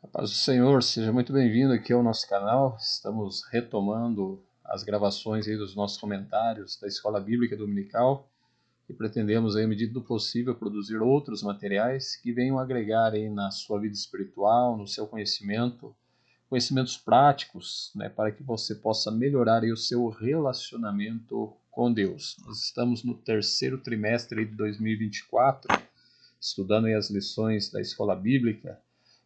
A paz do Senhor, seja muito bem-vindo aqui ao nosso canal. Estamos retomando as gravações aí dos nossos comentários da Escola Bíblica Dominical e pretendemos aí, à medida do possível, produzir outros materiais que venham agregar aí na sua vida espiritual, no seu conhecimento, conhecimentos práticos, né, para que você possa melhorar aí o seu relacionamento com Deus. Nós estamos no terceiro trimestre de 2024, estudando aí as lições da Escola Bíblica.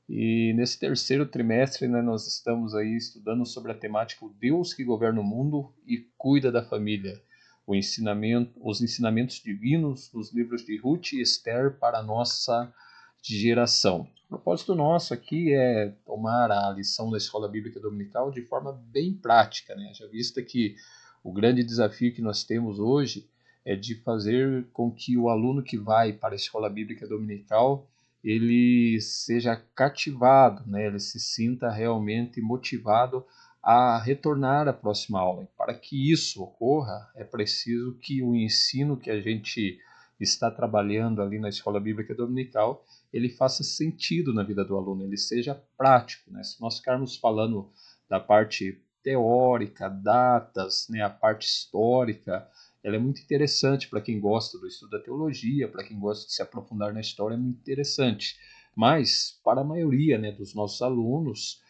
E nesse terceiro trimestre, né, nós estamos aí estudando sobre a temática o Deus que governa o mundo e cuida da família. Os ensinamentos divinos dos livros de Ruth e Esther para a nossa geração. O propósito nosso aqui é tomar a lição da Escola Bíblica Dominical de forma bem prática, né? Já visto que o grande desafio que nós temos hoje é de fazer com que o aluno que vai para a Escola Bíblica Dominical ele seja cativado, né? Ele se sinta realmente motivado a retornar à próxima aula. E para que isso ocorra, é preciso que o ensino que a gente está trabalhando ali na Escola Bíblica Dominical, ele faça sentido na vida do aluno, ele seja prático, né? Se nós ficarmos falando da parte teórica, datas, né, a parte histórica, ela é muito interessante para quem gosta do estudo da teologia, para quem gosta de se aprofundar na história, é muito interessante. Mas, para a maioria, né, dos nossos alunos,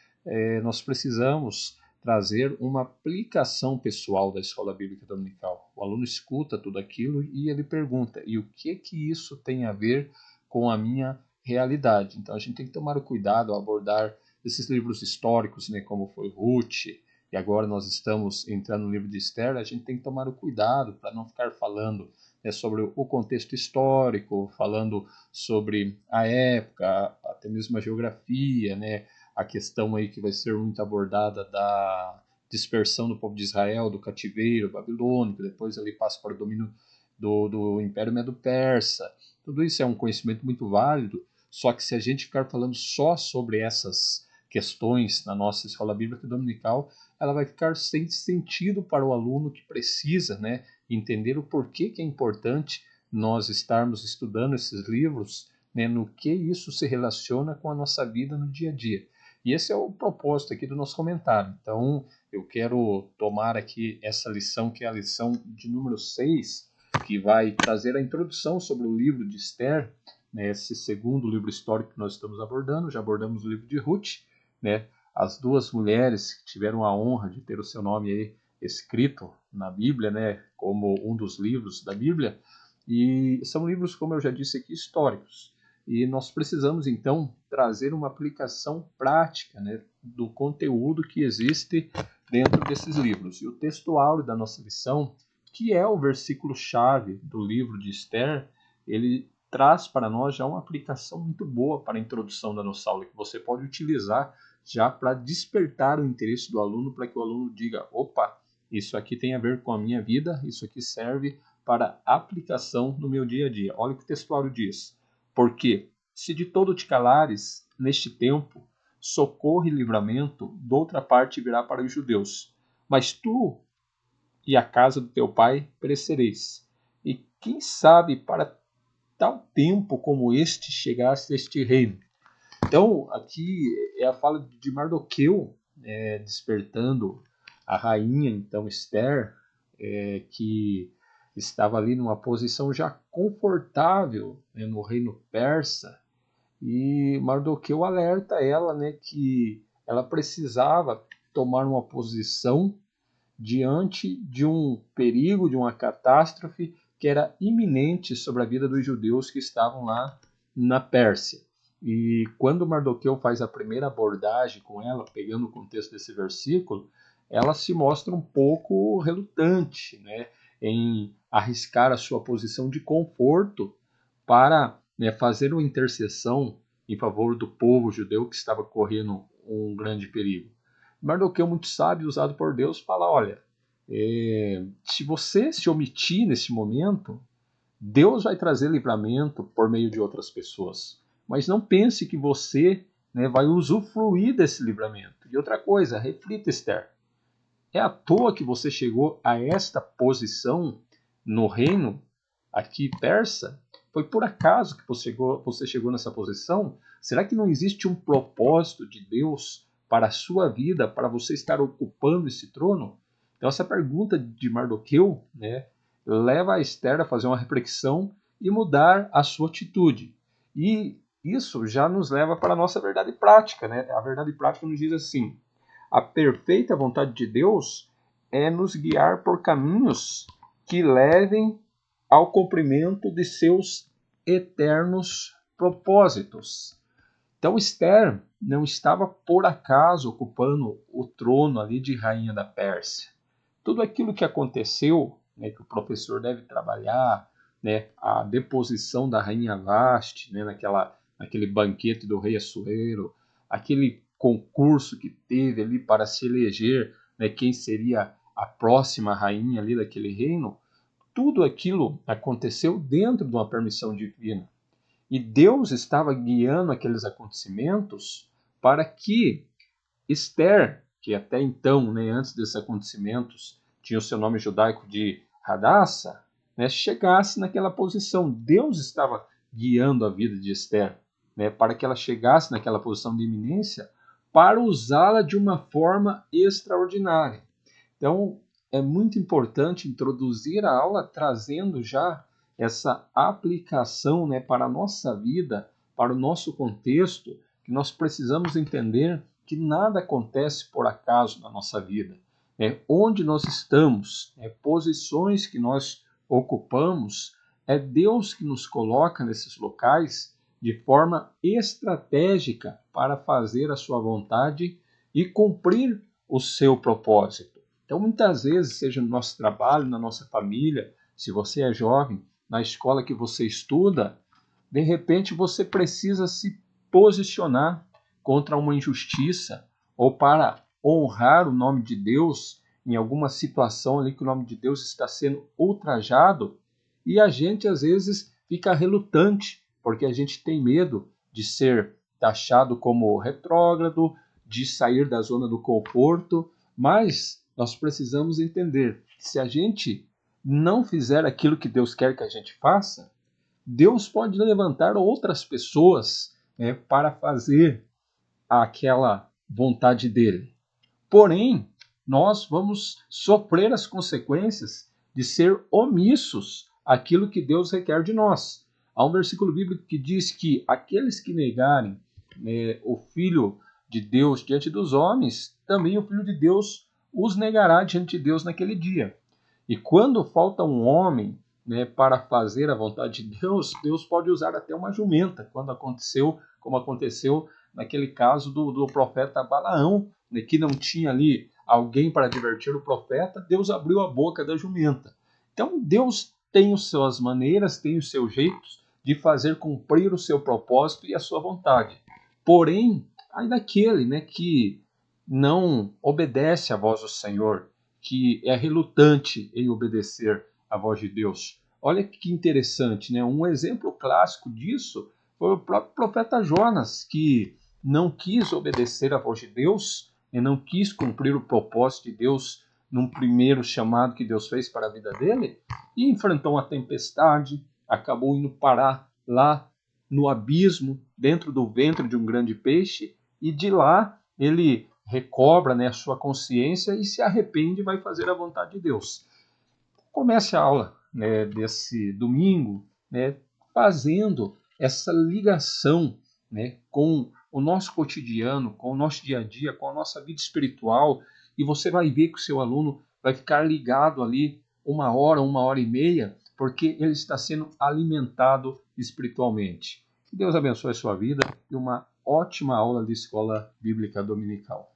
nós precisamos trazer uma aplicação pessoal da Escola Bíblica Dominical. O aluno escuta tudo aquilo e ele pergunta, e o que isso tem a ver com a minha realidade? Então, a gente tem que tomar o cuidado ao abordar esses livros históricos, né, como foi Ruth, e agora nós estamos entrando no livro de Esther, a gente tem que tomar o cuidado para não ficar falando, né, sobre o contexto histórico, falando sobre a época, até mesmo a geografia, né, a questão aí que vai ser muito abordada da dispersão do povo de Israel, do cativeiro babilônico, depois ele passa para o domínio do Império Medo-Persa. Tudo isso é um conhecimento muito válido, só que se a gente ficar falando só sobre essas questões na nossa escola bíblica dominical, ela vai ficar sem sentido para o aluno que precisa, né, entender o porquê que é importante nós estarmos estudando esses livros, né, no que isso se relaciona com a nossa vida no dia a dia. E esse é o propósito aqui do nosso comentário. Então, eu quero tomar aqui essa lição, que é a lição de número 6, que vai trazer a introdução sobre o livro de Esther, né, esse segundo livro histórico que nós estamos abordando. Já abordamos o livro de Ruth, né, as duas mulheres que tiveram a honra de ter o seu nome aí escrito na Bíblia, né, como um dos livros da Bíblia, e são livros, como eu já disse aqui, históricos. E nós precisamos, então, trazer uma aplicação prática, né, do conteúdo que existe dentro desses livros. E o texto áureo da nossa lição, que é o versículo-chave do livro de Esther, ele traz para nós já uma aplicação muito boa para a introdução da nossa aula, que você pode utilizar já para despertar o interesse do aluno, para que o aluno diga, opa, isso aqui tem a ver com a minha vida, isso aqui serve para aplicação no meu dia a dia. Olha o que o textuário diz. Porque, se de todo te calares, neste tempo, socorro e livramento, doutra parte virá para os judeus. Mas tu e a casa do teu pai perecereis. E quem sabe para tal tempo como este chegasse este reino. Então, aqui é a fala de Mardoqueu, despertando a rainha, então Esther, que estava ali numa posição já confortável, né, no reino persa, e Mardoqueu alerta ela, né, que ela precisava tomar uma posição diante de um perigo, de uma catástrofe que era iminente sobre a vida dos judeus que estavam lá na Pérsia. E quando Mardoqueu faz a primeira abordagem com ela, pegando o contexto desse versículo, ela se mostra um pouco relutante, né, em arriscar a sua posição de conforto para, né, fazer uma intercessão em favor do povo judeu que estava correndo um grande perigo. Mardoqueu, muito sábio, usado por Deus, fala, olha, se você se omitir nesse momento, Deus vai trazer livramento por meio de outras pessoas. Mas não pense que você, né, vai usufruir desse livramento. E outra coisa, reflita, Esther. É à toa que você chegou a esta posição no reino aqui persa? Foi por acaso que você chegou nessa posição? Será que não existe um propósito de Deus para a sua vida, para você estar ocupando esse trono? Então essa pergunta de Mardoqueu, né, leva a Esther a fazer uma reflexão e mudar a sua atitude. E isso já nos leva para a nossa verdade prática, né? A verdade prática nos diz assim: a perfeita vontade de Deus é nos guiar por caminhos que levem ao cumprimento de seus eternos propósitos. Então Esther não estava por acaso ocupando o trono ali de rainha da Pérsia. Tudo aquilo que aconteceu, né, que o professor deve trabalhar, né, a deposição da rainha Vashti, né, naquele banquete do rei Assuero, aquele concurso que teve ali para se eleger, né, quem seria a próxima rainha ali daquele reino, tudo aquilo aconteceu dentro de uma permissão divina. E Deus estava guiando aqueles acontecimentos para que Esther, que até então, né, antes desses acontecimentos, tinha o seu nome judaico de Hadassah, né, chegasse naquela posição. Deus estava guiando a vida de Esther, né, para que ela chegasse naquela posição de eminência, para usá-la de uma forma extraordinária. Então, é muito importante introduzir a aula trazendo já essa aplicação, né, para a nossa vida, para o nosso contexto, que nós precisamos entender que nada acontece por acaso na nossa vida. Onde nós estamos, posições que nós ocupamos, é Deus que nos coloca nesses locais de forma estratégica para fazer a sua vontade e cumprir o seu propósito. Então, muitas vezes, seja no nosso trabalho, na nossa família, se você é jovem, na escola que você estuda, de repente você precisa se posicionar contra uma injustiça ou para honrar o nome de Deus em alguma situação ali que o nome de Deus está sendo ultrajado, e a gente às vezes fica relutante, porque a gente tem medo de ser taxado como retrógrado, de sair da zona do conforto, mas nós precisamos entender que se a gente não fizer aquilo que Deus quer que a gente faça, Deus pode levantar outras pessoas, né, para fazer aquela vontade dele. Porém, nós vamos sofrer as consequências de ser omissos àquilo que Deus requer de nós. Há um versículo bíblico que diz que aqueles que negarem, né, o Filho de Deus diante dos homens, também o Filho de Deus os negará diante de Deus naquele dia. E quando falta um homem, né, para fazer a vontade de Deus, Deus pode usar até uma jumenta, como aconteceu naquele caso do profeta Balaão, né, que não tinha ali alguém para advertir o profeta, Deus abriu a boca da jumenta. Então Deus tem as suas maneiras, tem os seus jeitos de fazer cumprir o seu propósito e a sua vontade. Porém, aí daquele, né, que não obedece à voz do Senhor, que é relutante em obedecer à voz de Deus. Olha que interessante, né? Um exemplo clássico disso foi o próprio profeta Jonas, que não quis obedecer à voz de Deus e não quis cumprir o propósito de Deus num primeiro chamado que Deus fez para a vida dele, e enfrentou uma tempestade, acabou indo parar lá no abismo, dentro do ventre de um grande peixe, e de lá ele recobra, né, a sua consciência e se arrepende e vai fazer a vontade de Deus. Comece a aula, né, desse domingo, né, fazendo essa ligação, né, com o nosso cotidiano, com o nosso dia a dia, com a nossa vida espiritual, e você vai ver que o seu aluno vai ficar ligado ali 1 hora, 1 hora e meia, porque ele está sendo alimentado espiritualmente. Que Deus abençoe a sua vida e uma ótima aula de escola bíblica dominical.